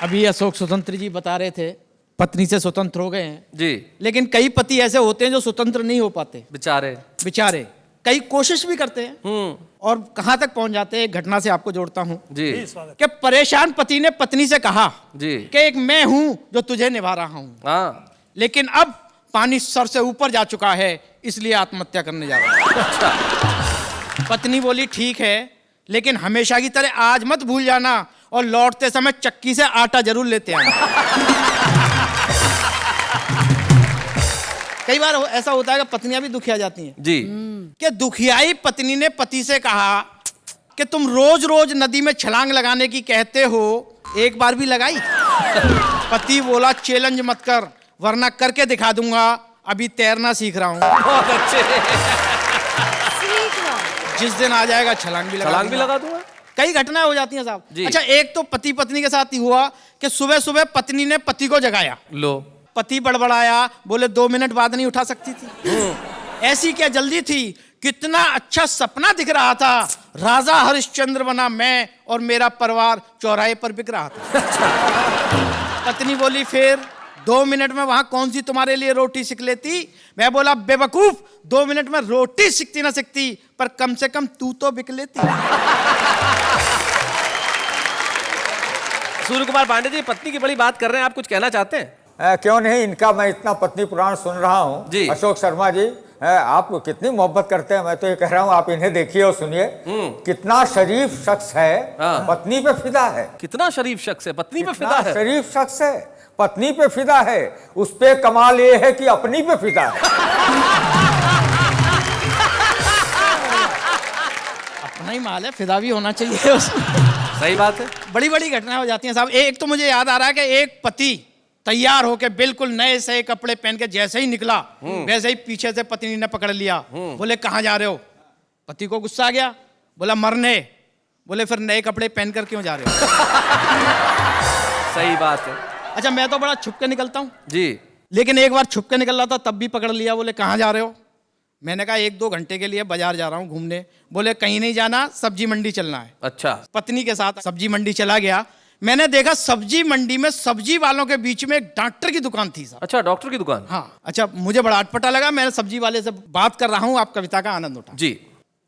अभी अशोक स्वतंत्र जी बता रहे थे पत्नी से स्वतंत्र हो गए हैं जी। लेकिन कई पति ऐसे होते हैं जो स्वतंत्र नहीं हो पाते बेचारे कई कोशिश भी करते हैं और कहां तक पहुंच जाते हैं। एक घटना से आपको जोड़ता हूं जी कि परेशान पति ने पत्नी से कहा जी कि एक मैं हूं जो तुझे निभा रहा हूं, हाँ लेकिन अब पानी सर से ऊपर जा चुका है इसलिए आत्महत्या करने जा रहा हूं। अच्छा। पत्नी बोली ठीक है, लेकिन हमेशा की तरह आज मत भूल जाना और लौटते समय चक्की से आटा जरूर लेते आना। कई बार ऐसा होता है कि पत्नियां भी दुखिया जाती हैं जी कि दुखियाई पत्नी ने पति से कहा कि तुम रोज रोज नदी में छलांग लगाने की कहते हो, एक बार भी लगाई? पति बोला चैलेंज मत कर वरना करके दिखा दूंगा, अभी तैरना सीख रहा हूं। बहुत अच्छे। जिस दिन आ जाएगा छलांग भी लगा दूंगा। कई घटनाएं हो जाती हैं साहब। जी। अच्छा, एक तो पति पत्नी के साथ ही हुआ कि सुबह सुबह पत्नी ने पति को जगाया, लो पति बड़बड़ाया, बोले 2 मिनट बाद नहीं उठा सकती थी? ऐसी क्या जल्दी थी? कितना अच्छा सपना दिख रहा था, राजा हरिश्चंद्र बना मैं और मेरा परिवार चौराहे पर बिक रहा था। पत्नी बोली फिर 2 मिनट में वहां कौन सी तुम्हारे लिए रोटी सीख लेती? मैं बोला बेवकूफ, 2 मिनट में रोटी सीखती ना सीखती पर कम से कम तू तो बिक लेती। सूर्य कुमार पांडे जी, पत्नी की बड़ी बात कर रहे हैं, आप कुछ कहना चाहते हैं? क्यों नहीं, इनका मैं इतना पत्नी पुराण सुन रहा हूँ। जी। अशोक शर्मा जी, आप कितनी मोहब्बत करते हैं, मैं तो ये कह रहा हूँ आप इन्हें देखिए और सुनिए। कितना शरीफ शख्स है, हाँ। पत्नी पे फिदा है। कितना शरीफ शख्स है, पत्नी पे कितना फिदा है। शरीफ शख्स है, पत्नी पे फिदा है। उस पे कमाल ये है कि अपनी पे फिदा है। अपना ही माल है, फिदा भी होना चाहिए उसमें। सही बात है। बड़ी बड़ी घटनाएं हो जाती हैं साहब। एक तो मुझे याद आ रहा है कि एक पति तैयार होके बिल्कुल नए से कपड़े पहन के जैसे ही निकला वैसे ही पीछे से पत्नी ने पकड़ लिया। बोले कहां जा रहे हो? पति को गुस्सा आ गया, बोला मरने। बोले फिर नए कपड़े पहन कर क्यों जा रहे हो? सही बात है। अच्छा, मैं तो बड़ा छुप के निकलता हूं जी। लेकिन एक बार छुप के निकल रहा था तब भी पकड़ लिया। बोले कहां जा रहे हो? मैंने कहा 1-2 घंटे के लिए बाजार जा रहा हूं घूमने। बोले कहीं नहीं जाना, सब्जी मंडी चलना है। अच्छा। पत्नी के साथ सब्जी मंडी चला गया। मैंने देखा सब्जी मंडी में सब्जी वालों के बीच में एक डॉक्टर की दुकान थी साहब। अच्छा, डॉक्टर की दुकान। हाँ। अच्छा, मुझे बड़ा अटपटा लगा। मैंने सब्जी वाले से बात कर रहा हूं, आप कविता का आनंद उठा। जी।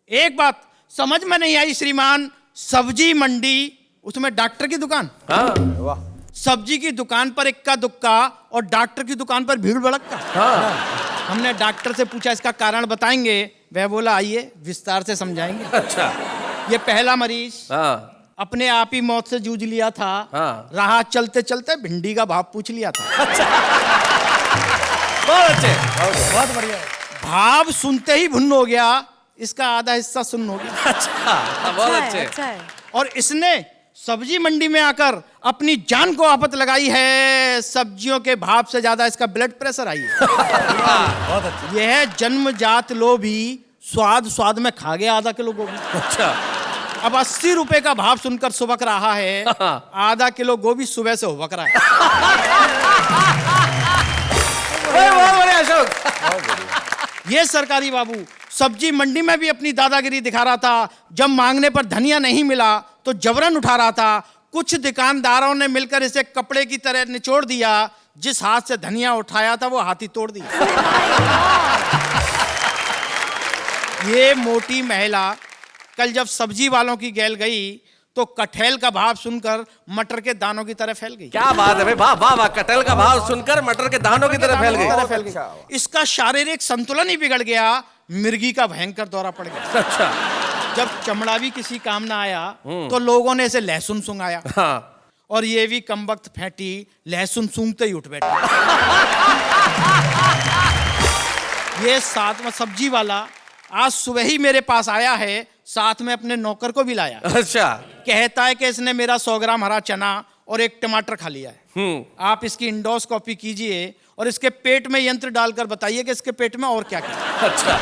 एक बात समझ में नहीं आई श्रीमान, सब्जी मंडी उसमें डॉक्टर की दुकान। हाँ। वाह। सब्जी की दुकान पर इक्का दुक्का और डॉक्टर की दुकान पर भीड़ भड़का। हाँ। हमने डॉक्टर से पूछा इसका कारण बताएंगे? वह बोला आइए विस्तार से समझाएंगे। अच्छा। ये पहला मरीज हाँ। अपने आप ही मौत से जूझ लिया था। हाँ। राह चलते चलते भिंडी का भाव पूछ लिया था। बहुत अच्छे। बहुत बढ़िया। भाव सुनते ही भुन्न हो गया, इसका आधा हिस्सा सुन्न हो गया। अच्छा, बहुत अच्छे। अच्छा है। और इसने सब्जी मंडी में आकर अपनी जान को आफत लगाई है। सब्जियों के भाव से ज्यादा इसका ब्लड प्रेशर आई है। बहुत अच्छा। यह जन्मजात लोभी, स्वाद में खा गया आधा किलो गोभी। अच्छा। अब 80 रुपए का भाव सुनकर सुबक रहा है, आधा किलो गोभी सुबह से हुबक रहा है। बहुत बढ़िया अशोक। ये सरकारी बाबू सब्जी मंडी में भी अपनी दादागिरी दिखा रहा था। जब मांगने पर धनिया नहीं मिला तो जबरन उठा रहा था। कुछ दुकानदारों ने मिलकर इसे कपड़े की तरह निचोड़ दिया। जिस हाथ से धनिया उठाया था वो हाथ ही तोड़ दिया। ये मोटी महिला कल जब सब्जी वालों की गैल गई तो कटहल का भाव सुनकर मटर के दानों की तरह फैल गई। क्या बात है भाई, वाह वाह वाह। कटहल का भाव सुनकर मटर के दानों की तरह फैल गई। इसका शारीरिक संतुलन ही बिगड़ गया, मिर्गी का भयंकर दौरा पड़ गया। अच्छा। जब चमड़ा भी किसी काम ना आया तो लोगों ने इसे लहसुन सूंघाया। हाँ। और ये भी कमबख्त फैंटी लहसुन सूंघते ही उठ बैठा। ये साथ में सब्जी वाला आज सुबह ही मेरे पास आया है, साथ में अपने नौकर को भी लाया। अच्छा। कहता है कि इसने मेरा 100 ग्राम हरा चना और 1 टमाटर खा लिया है। आप इसकी इंडोस्कोपी कीजिए और इसके पेट में यंत्र डालकर बताइए कि इसके पेट में और क्या क्या। अच्छा।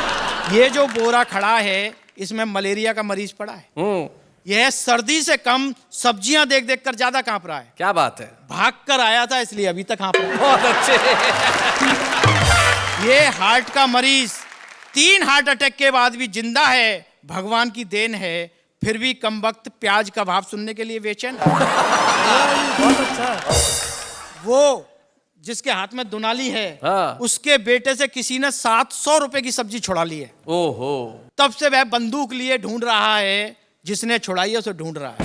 ये जो बोरा खड़ा है इसमें मलेरिया का मरीज पड़ा है। यह सर्दी से कम सब्जियां देख देख कर ज्यादा कांप रहा है। क्या बात है। भाग कर आया था इसलिए अभी तक कांप रहा है। बहुत अच्छे। ये हार्ट का मरीज 3 हार्ट अटैक के बाद भी जिंदा है, भगवान की देन है। फिर भी कम वक्त प्याज का भाव सुनने के लिए बेचैन। बहुत अच्छा। वो जिसके हाथ में दुनाली है, हाँ। उसके बेटे से किसी ने 700 रुपए की सब्जी छुड़ा ली है। ओहो। तब से वह बंदूक लिए ढूंढ रहा है, जिसने छुड़ाई है उसे ढूंढ रहा है।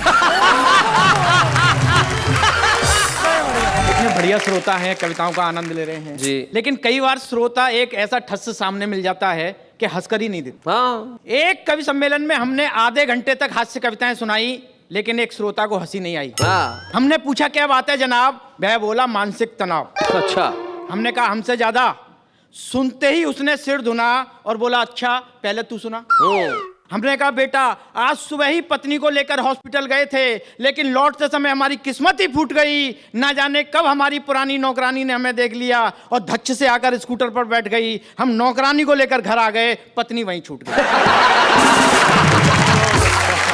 इतने बढ़िया श्रोता हैं, कविताओं का आनंद ले रहे हैं जी। लेकिन कई बार श्रोता एक ऐसा ठस सामने मिल जाता है कि हंसकर ही नहीं देता। हाँ। एक कवि सम्मेलन में हमने आधे घंटे तक हास्य कविताएं सुनाई, लेकिन एक श्रोता को हंसी नहीं आई। हाँ। हमने पूछा क्या बात है जनाब, वह बोला मानसिक तनाव। अच्छा। हमने कहा हमसे ज्यादा। सुनते ही उसने सिर धुना और बोला अच्छा पहले तू सुना। हमने कहा बेटा आज सुबह ही पत्नी को लेकर हॉस्पिटल गए थे, लेकिन लौटते समय हमारी किस्मत ही फूट गई। ना जाने कब हमारी पुरानी नौकरानी ने हमें देख लिया और धच्च से आकर स्कूटर पर बैठ गई। हम नौकरानी को लेकर घर आ गए, पत्नी वहीं छूट गई।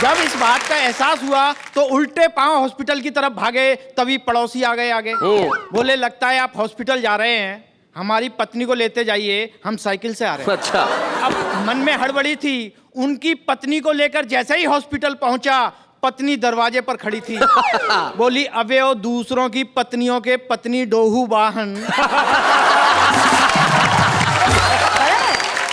जब इस बात का एहसास हुआ तो उल्टे पांव हॉस्पिटल की तरफ भागे, तभी पड़ोसी आ गए आगे। बोले लगता है आप हॉस्पिटल जा रहे हैं, हमारी पत्नी को लेते जाइए, हम साइकिल से आ रहे हैं। अच्छा। अब मन में हड़बड़ी थी। उनकी पत्नी को लेकर जैसे ही हॉस्पिटल पहुंचा, पत्नी दरवाजे पर खड़ी थी। बोली अबे ओ दूसरों की पत्नियों के पत्नी डोहू वाहन।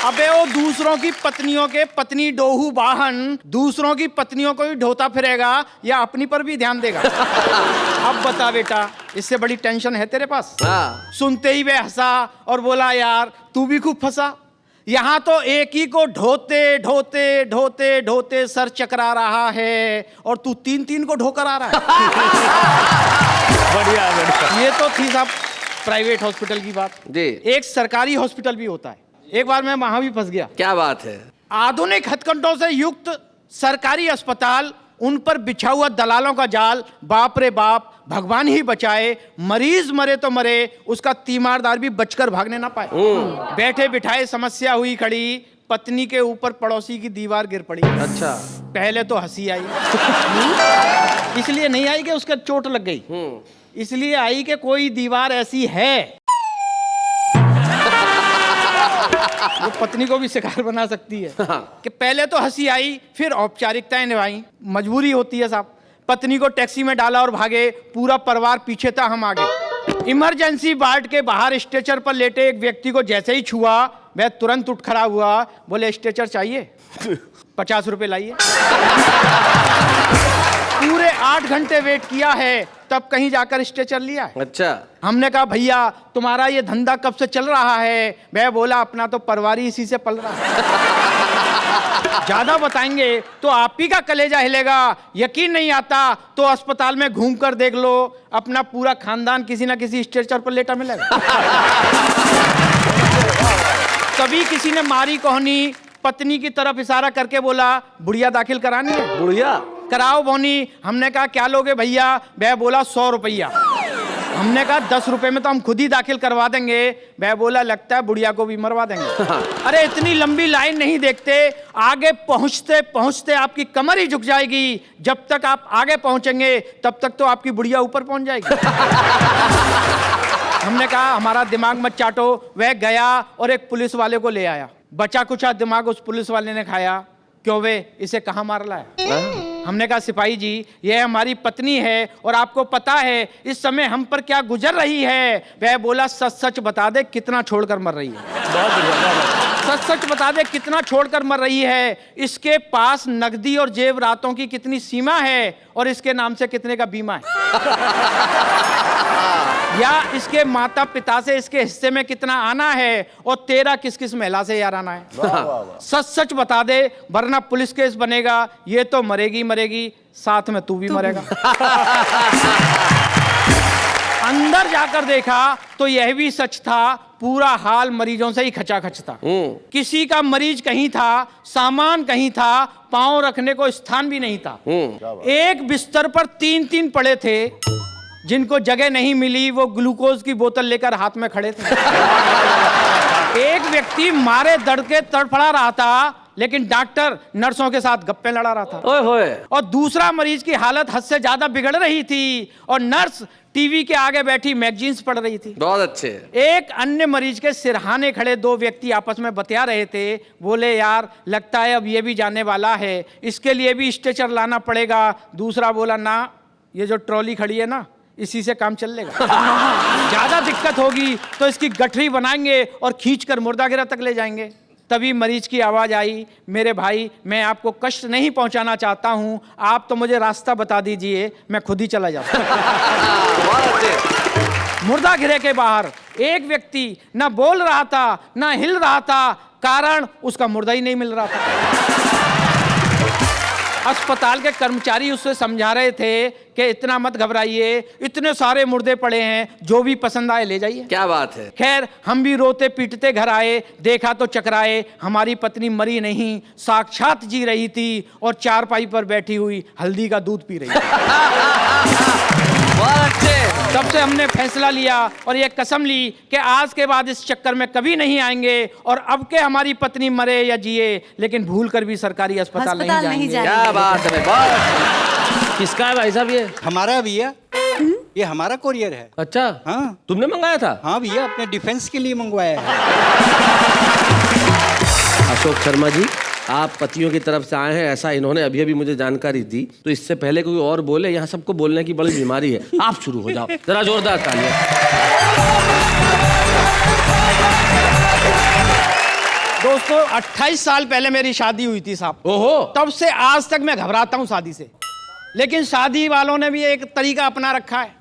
अबे ओ दूसरों की पत्नियों के पत्नी डोहू वाहन, दूसरों की पत्नियों को भी ढोता फिरेगा या अपनी पर भी ध्यान देगा। अब बता बेटा, इससे बड़ी टेंशन है तेरे पास? हाँ। सुनते ही वह हंसा और बोला यार तू भी खूब फंसा। यहाँ तो एक ही को ढोते ढोते ढोते ढोते सर चकरा रहा है और तू तीन तीन को ढोकर आ रहा है। बढ़िया बढ़िया। ये तो थी साहब प्राइवेट हॉस्पिटल की बात जी। एक सरकारी हॉस्पिटल भी होता है। एक बार मैं वहां भी फंस गया। क्या बात है। आधुनिक हथकंडों से युक्त सरकारी अस्पताल, उन पर बिछा हुआ दलालों का जाल, बाप रे बाप, भगवान ही बचाए। मरीज मरे तो मरे, उसका तीमारदार भी बचकर भागने ना पाए। बैठे बिठाए समस्या हुई खड़ी, पत्नी के ऊपर पड़ोसी की दीवार गिर पड़ी। अच्छा। पहले तो हंसी आई, इसलिए नहीं आई कि उसका चोट लग गई, इसलिए आई कि कोई दीवार ऐसी है वो पत्नी को भी शिकार बना सकती है। कि पहले तो हंसी आई, फिर औपचारिकताएं निभाई। मजबूरी होती है साहब। पत्नी को टैक्सी में डाला और भागे, पूरा परिवार पीछे था, हम आगे। इमरजेंसी वार्ड के बाहर स्ट्रेचर पर लेटे एक व्यक्ति को जैसे ही छुआ, वह तुरंत उठ खड़ा हुआ। बोले स्ट्रेचर चाहिए? 50 रुपए लाइए। पूरे 8 घंटे वेट किया है, तब कहीं जाकर स्ट्रेचर लिया है। अच्छा। हमने कहा भैया तुम्हारा ये धंधा कब से चल रहा है? वह बोला अपना तो परवारी इसी से पल रहा है। ज्यादा बताएंगे तो आप ही का कलेजा हिलेगा। यकीन नहीं आता तो अस्पताल में घूम कर देख लो, अपना पूरा खानदान किसी ना किसी स्ट्रेचर पर लेटा मिलेगा। तभी किसी ने मारी कोहनी, पत्नी की तरफ इशारा करके बोला बुढ़िया दाखिल करानी है? बुढ़िया कराओ बोनी। हमने कहा क्या लोगे भैया? वह बोला 100 रुपया। हमने कहा 10 रुपए में तो हम खुद ही दाखिल करवा देंगे। वह बोला लगता है बुढ़िया को भी मरवा देंगे। अरे इतनी लंबी लाइन नहीं देखते, आगे पहुंचते पहुंचते आपकी कमर ही झुक जाएगी। जब तक आप आगे पहुंचेंगे तब तक तो आपकी बुढ़िया ऊपर पहुंच जाएगी। हमने कहा हमारा दिमाग मत चाटो। वह गया और एक पुलिस वाले को ले आया। बचा कुचा दिमाग उस पुलिस वाले ने खाया। क्यों वे इसे कहाँ मार लाया? हमने कहा सिपाही जी यह हमारी पत्नी है और आपको पता है इस समय हम पर क्या गुजर रही है। वह बोला सच सच बता दे कितना छोड़कर मर रही है? बहुत बढ़िया। सच सच बता दे कितना छोड़कर मर रही है? इसके पास नकदी और जेवरातों की कितनी सीमा है और इसके नाम से कितने का बीमा है? या इसके माता पिता से इसके हिस्से में कितना आना है और तेरा किस किस महिला से यार आना है? सच सच बता दे वरना पुलिस केस बनेगा। ये तो मरेगी मरेगी, साथ में तू भी मरेगा। अंदर जाकर देखा तो यह भी सच था, पूरा हाल मरीजों से ही खचाखच था। किसी का मरीज कहीं था, सामान कहीं था, पांव रखने को स्थान भी नहीं था। एक बिस्तर पर 3-3 पड़े थे। जिनको जगह नहीं मिली वो ग्लूकोज की बोतल लेकर हाथ में खड़े थे। एक व्यक्ति मारे दर्द के तड़फड़ा रहा था, लेकिन डॉक्टर नर्सों के साथ गप्पे लड़ा रहा था। ओए होए। और दूसरा मरीज की हालत हद से ज्यादा बिगड़ रही थी और नर्स टीवी के आगे बैठी मैगजीन्स पढ़ रही थी। बहुत अच्छे। एक अन्य मरीज के सिरहाने खड़े दो व्यक्ति आपस में बतिया रहे थे। बोले यार लगता है अब ये भी जाने वाला है, इसके लिए भी स्ट्रेचर लाना पड़ेगा। दूसरा बोला ना, ये जो ट्रॉली खड़ी है ना, इसी से काम चल लेगा। ज्यादा दिक्कत होगी तो इसकी गठरी बनाएंगे और खींचकर मुर्दागिरा तक ले जाएंगे। तभी मरीज की आवाज आई, मेरे भाई मैं आपको कष्ट नहीं पहुंचाना चाहता हूं, आप तो मुझे रास्ता बता दीजिए, मैं खुद ही चला जाता हूं। मुर्दागिरे के बाहर एक व्यक्ति ना बोल रहा था ना हिल रहा था, कारण उसका मुर्दा ही नहीं मिल रहा था। अस्पताल के कर्मचारी उससे समझा रहे थे कि इतना मत घबराइए, इतने सारे मुर्दे पड़े हैं, जो भी पसंद आए ले जाइए। क्या बात है। खैर हम भी रोते पीटते घर आए, देखा तो चकराए, हमारी पत्नी मरी नहीं, साक्षात जी रही थी और चारपाई पर बैठी हुई हल्दी का दूध पी रही थी। बहुत अच्छे। तब से हमने फैसला लिया और ये कसम ली कि आज के बाद इस चक्कर में कभी नहीं आएंगे और अब के हमारी पत्नी मरे या जिए, लेकिन भूल कर भी सरकारी अस्पताल नहीं जाएंगे। क्या बात है। बहुत। किसका है भाई साहब ये? हमारा भैया, ये हमारा कोरियर है। अच्छा। हाँ तुमने मंगाया था? हाँ भैया, अपने डिफेंस के लिए मंगवाया है। अशोक शर्मा जी, आप पतियों की तरफ से आए हैं, ऐसा इन्होंने अभी अभी मुझे जानकारी दी। तो इससे पहले कोई और बोले, यहाँ सबको बोलने की बड़ी बीमारी है। आप शुरू हो जाओ, जरा जोरदार तालियां। दोस्तों 28 साल पहले मेरी शादी हुई थी साहब। ओहो। तब से आज तक मैं घबराता हूं शादी से, लेकिन शादी वालों ने भी एक तरीका अपना रखा है।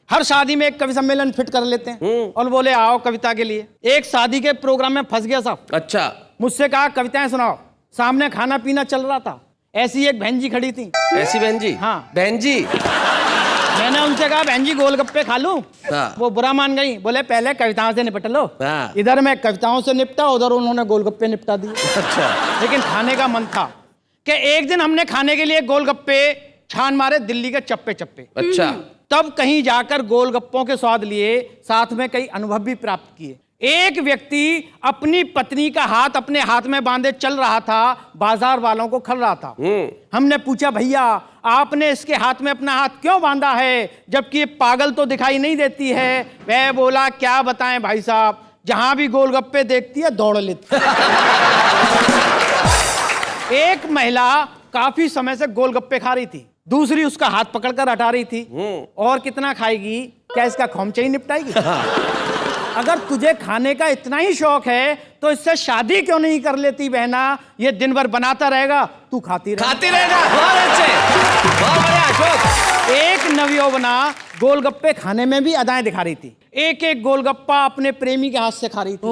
हर शादी में एक कवि सम्मेलन फिट कर लेते हैं और बोले आओ कविता के लिए। एक शादी के प्रोग्राम में फंस गया साहब। अच्छा। मुझसे कहा कविताएं सुनाओ। सामने खाना पीना चल रहा था, ऐसी एक बहन जी खड़ी थी। ऐसी बहन जी? हाँ। बहन जी। मैंने उनसे कहा बहन जी गोलगप्पे खा लूं? हाँ। वो बुरा मान गई, बोले पहले कविताओं से निपट लो। हाँ। इधर मैं कविताओं से निपटा, उधर उन्होंने गोलगप्पे निपटा दिए। अच्छा। लेकिन खाने का मन था कि एक दिन हमने खाने के लिए गोलगप्पे छान मारे दिल्ली के चप्पे चप्पे। अच्छा। तब कहीं जाकर गोलगप्पों के स्वाद लिए, साथ में कई अनुभव भी प्राप्त किए। एक व्यक्ति अपनी पत्नी का हाथ अपने हाथ में बांधे चल रहा था, बाजार वालों को खल रहा था। हमने पूछा भैया आपने इसके हाथ में अपना हाथ क्यों बांधा है, जबकि ये पागल तो दिखाई नहीं देती है? वह बोला क्या बताएं भाई साहब, जहां भी गोलगप्पे देखती है दौड़ लेती है। एक महिला काफी समय से गोलगप्पे खा रही थी, दूसरी उसका हाथ पकड़कर हटा रही थी। और कितना खाएगी, क्या इसका खोमचा ही निपटाएगी? अगर तुझे खाने का इतना ही शौक है तो इससे शादी क्यों नहीं कर लेती बहना? ये दिन भर बनाता रहेगा, तू खाती रहेगा। बहुत अच्छे, बहुत बढ़िया अशोक। एक नवयौवना गोलगप्पे खाने में भी अदाएं दिखा रही थी, एक एक गोलगप्पा अपने प्रेमी के हाथ से खा रही थी।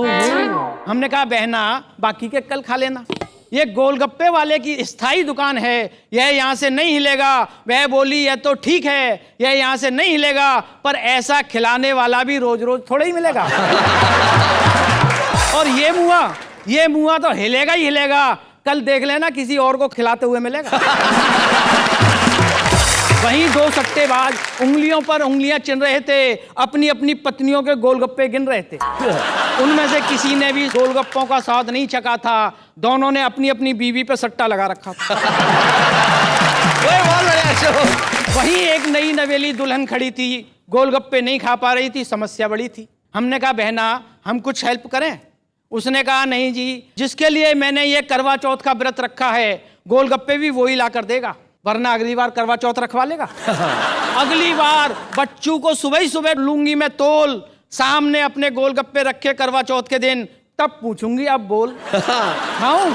हमने कहा बहना बाकी के कल खा लेना, ये गोलगप्पे वाले की स्थायी दुकान है, यह यहाँ से नहीं हिलेगा। वह बोली यह तो ठीक है, यह यहाँ से नहीं हिलेगा, पर ऐसा खिलाने वाला भी रोज रोज थोड़ा ही मिलेगा। और ये मुआ तो हिलेगा ही हिलेगा, कल देख लेना किसी और को खिलाते हुए मिलेगा। वहीं दो सट्टेबाज उंगलियों पर उंगलियां चिन रहे थे, अपनी अपनी पत्नियों के गोलगप्पे गिन रहे थे। उनमें से किसी ने भी गोलगप्पों का स्वाद नहीं चखा था, दोनों ने अपनी अपनी बीवी पे सट्टा लगा रखा था। वहीं एक नई नवेली दुल्हन खड़ी थी, गोलगप्पे नहीं खा पा रही थी, समस्या बड़ी थी। हमने कहा बहना हम कुछ हेल्प करें? उसने कहा नहीं जी, जिसके लिए मैंने ये करवा चौथ का व्रत रखा है गोलगप्पे भी वही ला कर देगा, वरना अगली बार करवा चौथ रखवा लेगा। अगली बार बच्चू को सुबह ही सुबह लूंगी मैं तोल, सामने अपने गोलगप्पे रखे करवा चौथ के दिन, तब पूछूंगी अब बोल खाऊं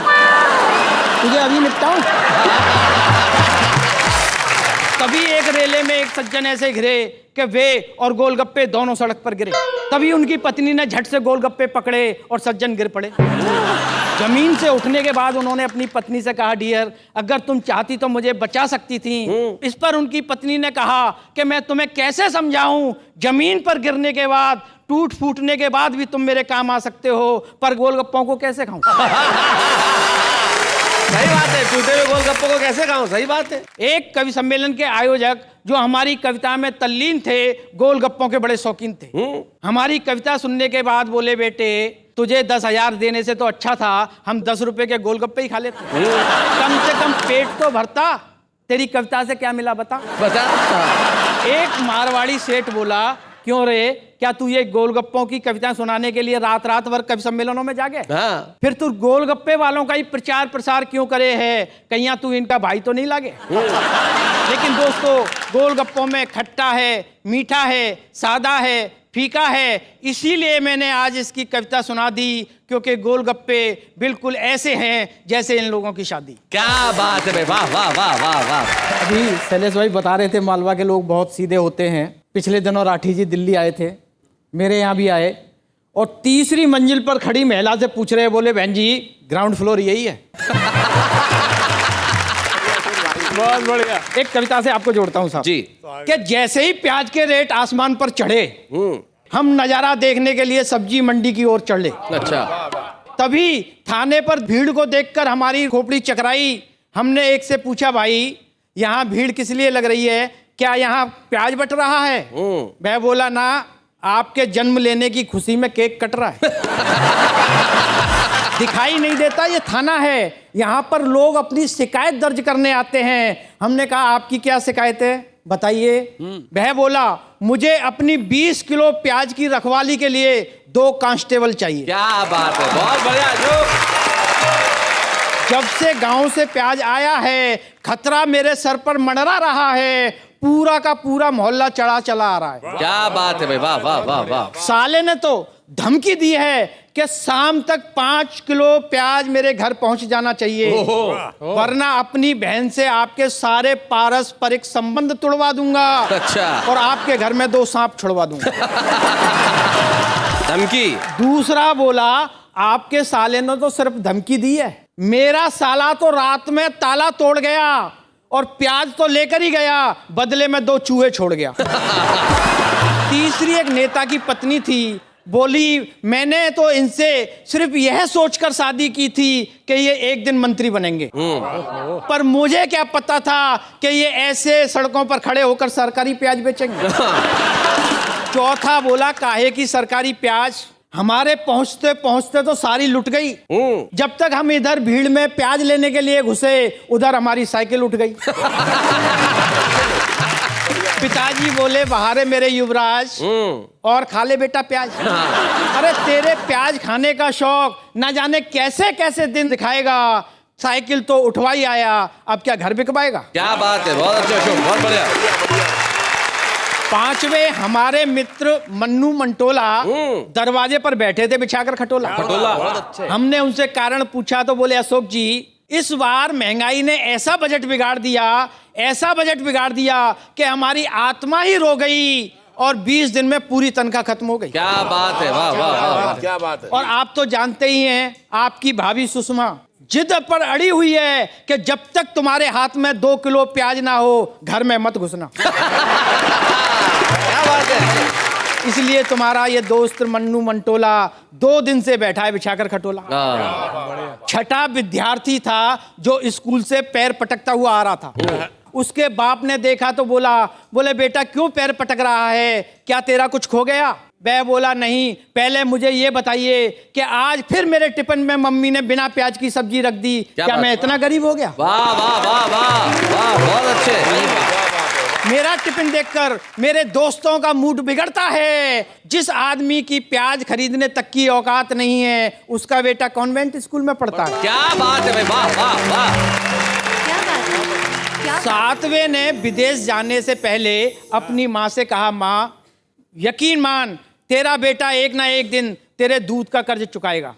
तुझे अभी निपटाऊं? तभी एक रेले में एक सज्जन ऐसे घिरे कि वे और गोलगप्पे दोनों सड़क पर गिरे। तभी उनकी पत्नी ने झट से गोलगप्पे पकड़े और सज्जन गिर पड़े। जमीन से उठने के बाद उन्होंने अपनी पत्नी से कहा डियर अगर तुम चाहती तो मुझे बचा सकती थी। इस पर उनकी पत्नी ने कहा कि मैं तुम्हें कैसे समझाऊं, जमीन पर गिरने के बाद टूट फूटने के बाद भी तुम मेरे काम आ सकते हो, पर गोलगप्पों को कैसे खाऊं? सही बात है, टूटे हुए गोलगप्पों को कैसे खाऊं? सही बात है। एक कवि सम्मेलन के आयोजक जो हमारी कविता में तल्लीन थे, गोलगप्पों के बड़े शौकीन थे। हमारी कविता सुनने के बाद बोले बेटे तुझे 10,000 देने से तो अच्छा था हम 10 रुपए के गोलगप्पे ही खा लेते। कम से कम पेट तो भरता। तेरी कविता से क्या मिला बता? बता। एक मारवाड़ी सेठ बोला, क्यों रे, क्या तू ये गोलगप्पों की कविताएं सुनाने के लिए रात रात भर कवि सम्मेलनों में जागे? हाँ। फिर तू गोलगप्पे वालों का ही प्रचार प्रसार क्यों करे है? कहीं तू इनका भाई तो नहीं लागे? लेकिन दोस्तों, गोलगप्पों में खट्टा है, मीठा है, सादा है, फीका है, इसीलिए मैंने आज इसकी कविता सुना दी, क्योंकि गोलगप्पे बिल्कुल ऐसे हैं जैसे इन लोगों की शादी। क्या बात है भाई, वाह वाह वाह वाह वाह। अभी शैलेश भाई बता रहे थे मालवा के लोग बहुत सीधे होते हैं। पिछले दिनों राठी जी दिल्ली आए थे, मेरे यहाँ भी आए, और तीसरी मंजिल पर खड़ी महिला से पूछ रहे, बोले बहन जी ग्राउंड फ्लोर यही है? बहुत बढ़िया। एक कविता से आपको जोड़ता हूँ साहब जी। कि जैसे ही प्याज के रेट आसमान पर चढ़े, हम नजारा देखने के लिए सब्जी मंडी की ओर चढ़े। अच्छा। तभी थाने पर भीड़ को देखकर हमारी खोपड़ी चकराई। हमने एक से पूछा, भाई यहाँ भीड़ किस लिए लग रही है? क्या यहाँ प्याज बट रहा है? वह बोला, ना, आपके जन्म लेने की खुशी में केक कट रहा है। दिखाई नहीं देता ये थाना है, यहाँ पर लोग अपनी शिकायत दर्ज करने आते हैं। हमने कहा, आपकी क्या शिकायत है, बताइए। वह बोला, मुझे अपनी 20 किलो प्याज की रखवाली के लिए 2 कांस्टेबल चाहिए। क्या बात है, बहुत बढ़िया। जब से गांव से प्याज आया है, खतरा मेरे सर पर मंडरा रहा है। पूरा का पूरा मोहल्ला चढ़ा चला आ रहा है। क्या बात है भाई, वाह वाह वाह वाह। साले ने तो धमकी दी है कि शाम तक 5 किलो प्याज मेरे घर पहुंच जाना चाहिए, वरना अपनी बहन से आपके सारे पारस्परिक संबंध तोड़वा दूंगा। अच्छा। और आपके घर में 2 सांप छुड़वा दूंगा। धमकी। दूसरा बोला, आपके साले ने तो सिर्फ धमकी दी है, मेरा साला तो रात में ताला तोड़ गया और प्याज तो लेकर ही गया, बदले में 2 चूहे छोड़ गया। तीसरी एक नेता की पत्नी थी, बोली, मैंने तो इनसे सिर्फ यह सोचकर शादी की थी कि ये एक दिन मंत्री बनेंगे, पर मुझे क्या पता था कि ये ऐसे सड़कों पर खड़े होकर सरकारी प्याज बेचेंगे। चौथा बोला, काहे की सरकारी प्याज, हमारे पहुंचते पहुंचते तो सारी लुट गई। जब तक हम इधर भीड़ में प्याज लेने के लिए घुसे, उधर हमारी साइकिल उठ गई। पिताजी बोले, बाहर है मेरे युवराज, और खा ले बेटा प्याज। अरे तेरे प्याज खाने का शौक ना जाने कैसे कैसे दिन दिखाएगा। साइकिल तो उठवा ही आया, अब क्या घर बिकवाएगा? क्या बात है, बहुत अच्छा अशोक, बहुत बढ़िया। 5वें हमारे मित्र मन्नू मंटोला दरवाजे पर बैठे थे बिछाकर खटोला। हमने उनसे कारण पूछा तो बोले, अशोक जी, इस बार महंगाई ने ऐसा बजट बिगाड़ दिया, ऐसा बजट बिगाड़ दिया कि हमारी आत्मा ही रो गई और 20 दिन में पूरी तनख्वाह खत्म हो गई। क्या बात है, वाह वाह वाह, क्या बात है। और आप तो जानते ही हैं, आपकी भाभी सुषमा जिद पर अड़ी हुई है कि जब तक तुम्हारे हाथ में 2 किलो प्याज ना हो, घर में मत घुसना। क्या बात है। इसलिए तुम्हारा ये दोस्त मन्नू मंटोला 2 दिन से बैठा है बिछाकर खटोला। छठा विद्यार्थी था जो स्कूल से पैर पटकता हुआ आ रहा था। उसके बाप ने देखा तो बोले बेटा क्यों पैर पटक रहा है, क्या तेरा कुछ खो गया? वह बोला, नहीं, पहले मुझे ये बताइए कि आज फिर मेरे टिफिन में मम्मी ने बिना प्याज की सब्जी रख दी, क्या मैं इतना गरीब हो गया? वाह वाह वाह वाह वाह, बहुत अच्छे। मेरा टिफिन देखकर मेरे दोस्तों का मूड बिगड़ता है। जिस आदमी की प्याज खरीदने तक की औकात नहीं है, उसका बेटा कॉन्वेंट स्कूल में पढ़ता है। क्या बात है भाई, वाह वाह वाह। क्या बात है? 7वें ने विदेश जाने से पहले अपनी माँ से कहा, माँ यकीन मान, तेरा बेटा एक ना एक दिन तेरे दूध का कर्ज चुकाएगा।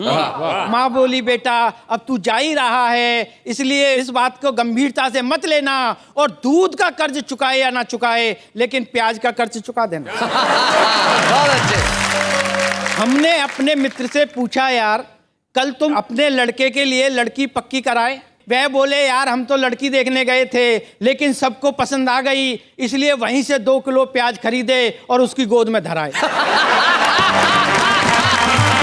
माँ बोली, बेटा अब तू जा ही रहा है, इसलिए इस बात को गंभीरता से मत लेना, और दूध का कर्ज चुकाए या ना चुकाए, लेकिन प्याज का कर्ज चुका देना। बहुत अच्छे। हमने अपने मित्र से पूछा, यार कल तुम अपने लड़के के लिए लड़की पक्की कराए? वह बोले, यार हम तो लड़की देखने गए थे, लेकिन सबको पसंद आ गई, इसलिए वहीं से 2 किलो प्याज खरीदे और उसकी गोद में धराए।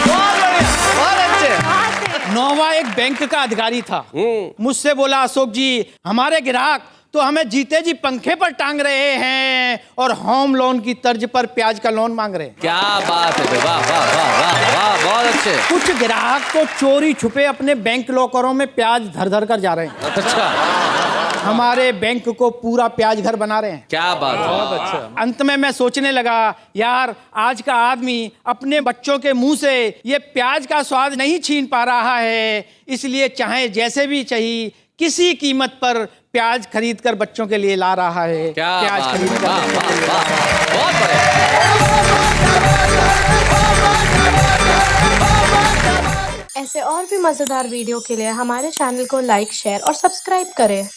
बहुत अच्छे। 9वां एक बैंक का अधिकारी था, मुझसे बोला, अशोक जी हमारे ग्राहक तो हमें जीते जी पंखे पर टांग रहे हैं और होम लोन की तर्ज पर प्याज का लोन मांग रहे हैं। क्या बात है, वाह वाह वाह वाह वाह, बहुत अच्छे। कुछ ग्राहक तो चोरी छुपे अपने बैंक लॉकरों में प्याज धर धर कर जा रहे हैं। अच्छा, हमारे बैंक को पूरा प्याज घर बना रहे हैं। क्या बात है, बहुत अच्छा। अंत में मैं सोचने लगा, यार आज का आदमी अपने बच्चों के मुंह से ये प्याज का स्वाद नहीं छीन पा रहा है, इसलिए चाहे जैसे भी चाहिए किसी कीमत पर प्याज खरीद कर बच्चों के लिए ला रहा है। क्या प्याज बात खरीद है, कर वाह बच्चों के लिए वाह ला रहा है। वाह, बहुत बढ़िया। ऐसे और भी मजेदार वीडियो के लिए हमारे चैनल को लाइक, शेयर और सब्सक्राइब करें।